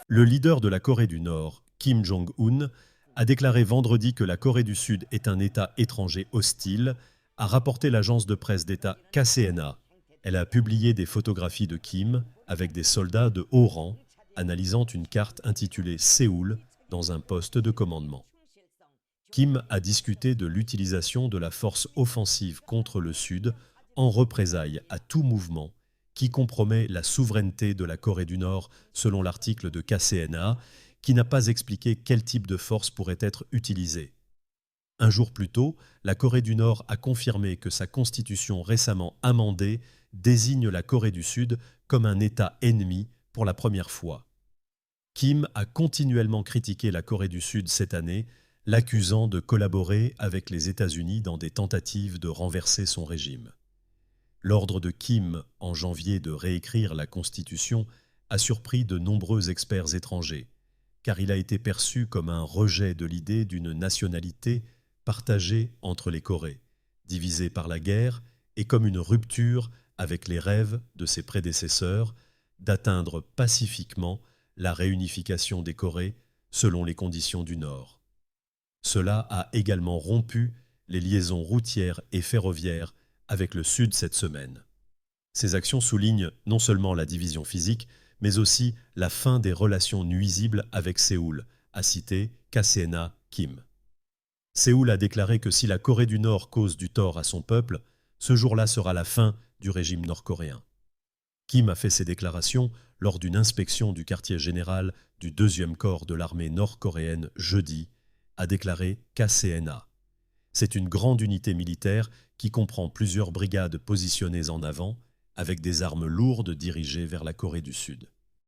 Le leader de la Corée du Nord, Kim Jong-un, a déclaré vendredi que la Corée du Sud est un État étranger hostile, a rapporté l'agence de presse d'État KCNA. Elle a publié des photographies de Kim avec des soldats de haut rang, analysant une carte intitulée Séoul dans un poste de commandement. Kim a discuté de l'utilisation de la force offensive contre le Sud en représailles à tout mouvement qui compromet la souveraineté de la Corée du Nord selon l'article de KCNA, qui n'a pas expliqué quel type de force pourrait être utilisée. Un jour plus tôt, la Corée du Nord a confirmé que sa constitution récemment amendée désigne la Corée du Sud comme un État ennemi pour la première fois. Kim a continuellement critiqué la Corée du Sud cette année, l'accusant de collaborer avec les États-Unis dans des tentatives de renverser son régime. L'ordre de Kim, en janvier, de réécrire la Constitution a surpris de nombreux experts étrangers, car il a été perçu comme un rejet de l'idée d'une nationalité partagée entre les Corées, divisée par la guerre, et comme une rupture avec les rêves de ses prédécesseurs d'atteindre pacifiquement la réunification des Corées selon les conditions du Nord. Cela a également rompu les liaisons routières et ferroviaires avec le Sud cette semaine. Ces actions soulignent non seulement la division physique, mais aussi la fin des relations nuisibles avec Séoul, a cité KCNA Kim. Séoul a déclaré que si la Corée du Nord cause du tort à son peuple, ce jour-là sera la fin du régime nord-coréen. Kim a fait ces déclarations lors d'une inspection du quartier général du 2e corps de l'armée nord-coréenne jeudi, a déclaré KCNA. C'est une grande unité militaire qui comprend plusieurs brigades positionnées en avant, avec des armes lourdes dirigées vers la Corée du Sud.